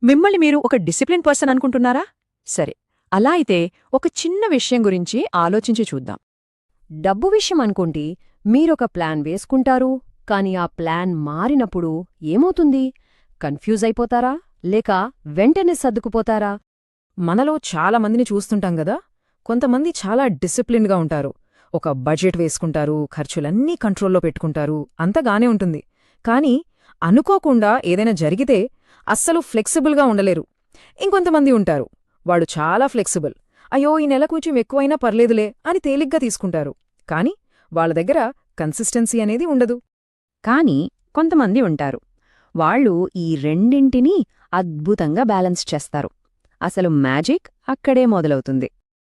మిమ్మల్ని మీరు ఒక డిసిప్లిన్ పర్సన్ అనుకుంటున్నారా? సరే, అలా అయితే ఒక చిన్న విషయం గురించి ఆలోచించి చూద్దాం. డబ్బు విషయం అనుకోండి, మీరొక ప్లాన్ వేసుకుంటారు, కాని ఆ ప్లాన్ మారినప్పుడు ఏమవుతుంది? కన్ఫ్యూజ్ అయిపోతారా లేక వెంటనే సర్దుకుపోతారా? మనలో చాలా మందిని చూస్తుంటాం గదా. కొంతమంది చాలా డిసిప్లిన్గా ఉంటారు. ఒక బడ్జెట్ వేసుకుంటారు, ఖర్చులన్నీ కంట్రోల్లో పెట్టుకుంటారు, అంతగానే ఉంటుంది. కానీ అనుకోకుండా ఏదైనా జరిగితే అస్సలు ఫ్లెక్సిబుల్గా ఉండలేరు. ఇంకొంతమంది ఉంటారు, వాడు చాలా ఫ్లెక్సిబుల్. అయ్యో, ఈ నెల కొంచెం ఎక్కువైనా పర్లేదులే అని తేలిగ్గా తీసుకుంటారు. కాని వాళ్ళ దగ్గర కన్సిస్టెన్సీ అనేది ఉండదు. కాని కొంతమంది ఉంటారు, వాళ్ళు ఈ రెండింటినీ అద్భుతంగా బ్యాలెన్స్ చేస్తారు. అసలు మ్యాజిక్ అక్కడే మొదలవుతుంది.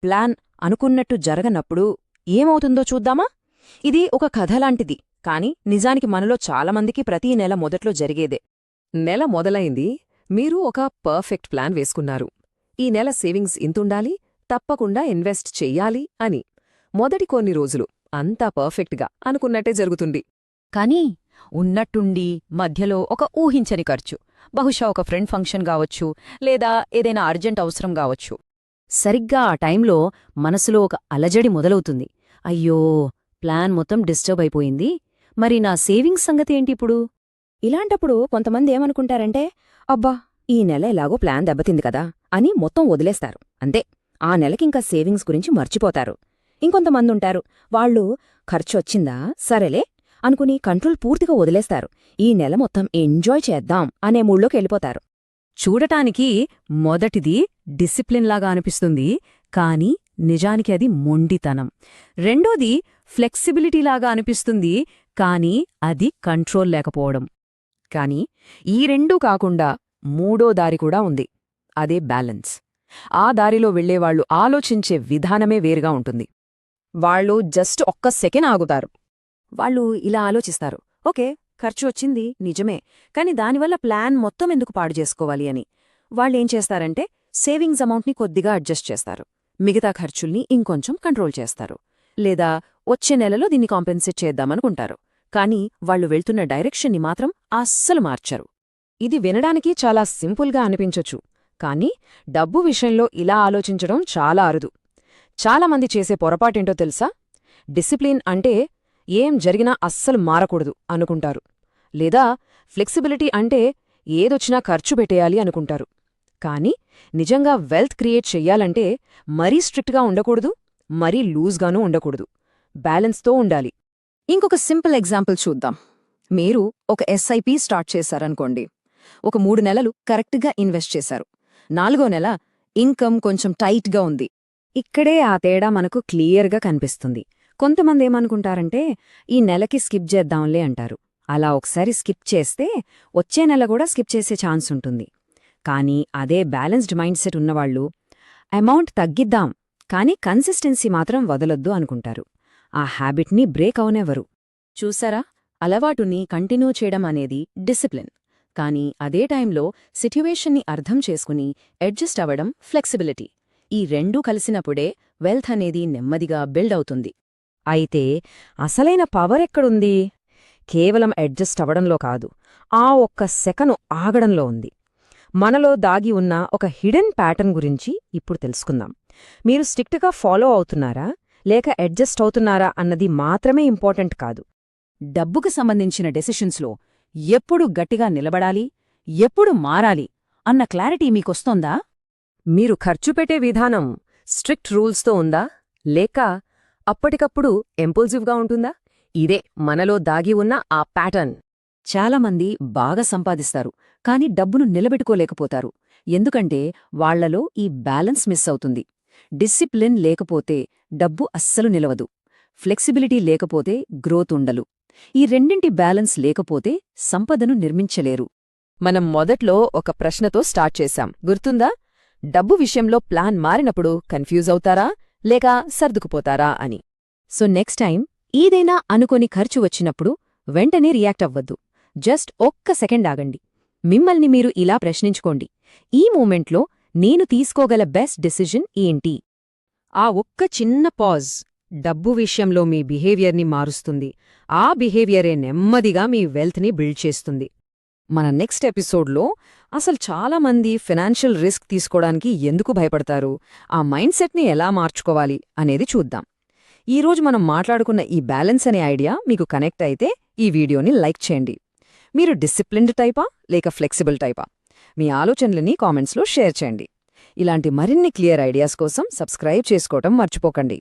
ప్లాన్ అనుకున్నట్టు జరగనప్పుడు ఏమవుతుందో చూద్దామా? ఇది ఒక కథలాంటిది, కాని నిజానికి మనలో చాలామందికి ప్రతీ నెల మొదట్లో జరిగేదే. నెల మొదలైంది, మీరు ఒక పర్ఫెక్ట్ ప్లాన్ వేసుకున్నారు. ఈ నెల సేవింగ్స్ ఇంతుండాలి, తప్పకుండా ఇన్వెస్ట్ చెయ్యాలి అని. మొదటి కొన్ని రోజులు అంతా పర్ఫెక్ట్గా అనుకున్నట్టే జరుగుతుంది. కానీ ఉన్నట్టుండి మధ్యలో ఒక ఊహించని ఖర్చు, బహుశా ఒక ఫ్రెండ్ ఫంక్షన్ గావచ్చు, లేదా ఏదైనా అర్జెంట్ అవసరం గావచ్చు. సరిగ్గా ఆ టైంలో మనసులో ఒక అలజడి మొదలవుతుంది. అయ్యో, ప్లాన్ మొత్తం డిస్టర్బ్ అయిపోయింది, మరి నా సేవింగ్స్ సంగతేంటిప్పుడు? ఇలాంటప్పుడు కొంతమంది ఏమనుకుంటారంటే, అబ్బా, ఈ నెల ఎలాగో ప్లాన్ దెబ్బతింది కదా అని మొత్తం వదిలేస్తారు. అంతే, ఆ నెలకింకా సేవింగ్స్ గురించి మర్చిపోతారు. ఇంకొంతమందుంటారు, వాళ్ళు ఖర్చొచ్చిందా సరేలే అనుకుని కంట్రోల్ పూర్తిగా వదిలేస్తారు. ఈ నెల మొత్తం ఎంజాయ్ చేద్దాం అనే మూడ్లోకి వెళ్ళిపోతారు. చూడటానికి మొదటిది డిసిప్లిన్లాగా అనిపిస్తుంది, కాని నిజానికి అది మొండితనం. రెండోది ఫ్లెక్సిబిలిటీలాగా అనిపిస్తుంది, కాని అది కంట్రోల్ లేకపోవడం. కాని ఈ రెండూ కాకుండా మూడో దారి కూడా ఉంది, అదే బ్యాలెన్స్. ఆ దారిలో వెళ్లేవాళ్లు ఆలోచించే విధానమే వేరుగా ఉంటుంది. వాళ్ళు జస్ట్ ఒక్క సెకండ్ ఆగుతారు. వాళ్ళు ఇలా ఆలోచిస్తారు, ఓకే, ఖర్చు వచ్చింది నిజమే, కాని దానివల్ల ప్లాన్ మొత్తం ఎందుకు పాడు చేసుకోవాలి అని. వాళ్ళేం చేస్తారంటే సేవింగ్స్ అమౌంట్ని కొద్దిగా అడ్జస్ట్ చేస్తారు, మిగతా ఖర్చుల్ని ఇంకొంచెం కంట్రోల్ చేస్తారు, లేదా వచ్చే నెలలో దీన్ని కాంపెన్సేట్ చేద్దామనుకుంటారు. కాని వాళ్లు వెళ్తున్న డైరెక్షన్ని మాత్రం అస్సలు మార్చరు. ఇది వినడానికి చాలా సింపుల్గా అనిపించొచ్చు, కాని డబ్బు విషయంలో ఇలా ఆలోచించడం చాలా అరుదు. చాలామంది చేసే పొరపాటేంటో తెలుసా? డిసిప్లిన్ అంటే ఏం జరిగినా అస్సలు మారకూడదు అనుకుంటారు, లేదా ఫ్లెక్సిబిలిటీ అంటే ఏదొచ్చినా ఖర్చు పెట్టేయాలి అనుకుంటారు. కాని నిజంగా వెల్త్ క్రియేట్ చెయ్యాలంటే మరీ స్ట్రిక్ట్గా ఉండకూడదు, మరీ లూజ్గానూ ఉండకూడదు, బ్యాలెన్స్తో ఉండాలి. ఇంకొక సింపుల్ ఎగ్జాంపుల్ చూద్దాం. మీరు ఒక ఎస్ఐపి స్టార్ట్ చేశారనుకోండి. ఒక 3 నెలలు కరెక్ట్గా ఇన్వెస్ట్ చేశారు. 4వ నెల ఇన్కమ్ కొంచెం టైట్గా ఉంది. ఇక్కడే ఆ తేడా మనకు క్లియర్గా కనిపిస్తుంది. కొంతమందేమనుకుంటారంటే ఈ నెలకి స్కిప్ చేద్దాంలే అంటారు. అలా ఒకసారి స్కిప్ చేస్తే వచ్చే నెల కూడా స్కిప్ చేసే ఛాన్స్ ఉంటుంది. కానీ అదే బ్యాలెన్స్డ్ మైండ్ సెట్ ఉన్నవాళ్లు అమౌంట్ తగ్గిద్దాం, కానీ కన్సిస్టెన్సీ మాత్రం వదలొద్దు అనుకుంటారు. ఆ హ్యాబిట్ని బ్రేక్ అవనెవరు. చూసారా, అలవాటుని కంటిన్యూ చేయడం అనేది డిసిప్లిన్, కానీ అదే టైంలో సిట్యువేషన్ని అర్థం చేసుకుని అడ్జస్ట్ అవ్వడం ఫ్లెక్సిబిలిటీ. ఈ రెండూ కలిసినప్పుడే వెల్త్ అనేది నెమ్మదిగా బిల్డ్ అవుతుంది. అయితే అసలైన పవర్ ఎక్కడుంది? కేవలం అడ్జస్ట్ అవ్వడంలో కాదు, ఆ ఒక్క సెకను ఆగడంలో ఉంది. మనలో దాగి ఉన్న ఒక హిడెన్ ప్యాటర్న్ గురించి ఇప్పుడు తెలుసుకుందాం. మీరు స్ట్రిక్ట్గా ఫాలో అవుతున్నారా లేక అడ్జస్ట్ అవుతున్నారా అన్నది మాత్రమే ఇంపార్టెంట్ కాదు. డబ్బుకు సంబంధించిన డెసిషన్స్లో ఎప్పుడు గట్టిగా నిలబడాలి, ఎప్పుడు మారాలి అన్న క్లారిటీ మీకొస్తోందా? మీరు ఖర్చు పెట్టే విధానం స్ట్రిక్ట్ రూల్స్తో ఉందా, లేక అప్పటికప్పుడు ఇంపల్సివ్గా ఉంటుందా? ఇదే మనలో దాగి ఉన్న ఆ ప్యాటర్న్. చాలామంది బాగా సంపాదిస్తారు, కాని డబ్బును నిలబెట్టుకోలేకపోతారు. ఎందుకంటే వాళ్లలో ఈ బ్యాలెన్స్ మిస్ అవుతుంది. డిసిప్లిన్ లేకపోతే డబ్బు అస్సలు నిలవదు, ఫ్లెక్సిబిలిటీ లేకపోతే గ్రోత్ ఉండలు. ఈ రెండింటి బ్యాలెన్స్ లేకపోతే సంపదను నిర్మించలేరు. మనం మొదట్లో ఒక ప్రశ్నతో స్టార్ట్ చేశాం, గుర్తుందా? డబ్బు విషయంలో ప్లాన్ మారినప్పుడు కన్ఫ్యూజ్ అవుతారా లేక సర్దుకుపోతారా అని. సో నెక్స్ట్ టైం ఏదైనా అనుకోని ఖర్చు వచ్చినప్పుడు వెంటనే రియాక్ట్ అవ్వద్దు. జస్ట్ ఒక్క సెకండ్ ఆగండి. మిమ్మల్ని మీరు ఇలా ప్రశ్నించుకోండి, ఈ మూమెంట్లో నేను తీసుకోగల బెస్ట్ డెసిజన్ ఏంటి? ఆ ఒక్క చిన్న పాజ్ డబ్బు విషయంలో మీ బిహేవియర్ని మారుస్తుంది. ఆ బిహేవియరే నెమ్మదిగా మీ వెల్త్ని బిల్డ్ చేస్తుంది. మన నెక్స్ట్ ఎపిసోడ్లో అసలు చాలామంది ఫినాన్షియల్ రిస్క్ తీసుకోవడానికి ఎందుకు భయపడతారు, ఆ మైండ్ సెట్ని ఎలా మార్చుకోవాలి అనేది చూద్దాం. ఈరోజు మనం మాట్లాడుకున్న ఈ బ్యాలెన్స్ అనే ఐడియా మీకు కనెక్ట్ అయితే ఈ వీడియోని లైక్ చేయండి. మీరు డిసిప్లిన్డ్ టైపా లేక ఫ్లెక్సిబుల్ టైపా? మీ ఆలోచనలని కామెంట్స్లో షేర్ చేయండి. ఇలాంటి మరిన్ని క్లియర్ ఐడియాస్ కోసం సబ్స్క్రైబ్ చేసుకోవటం మర్చిపోకండి.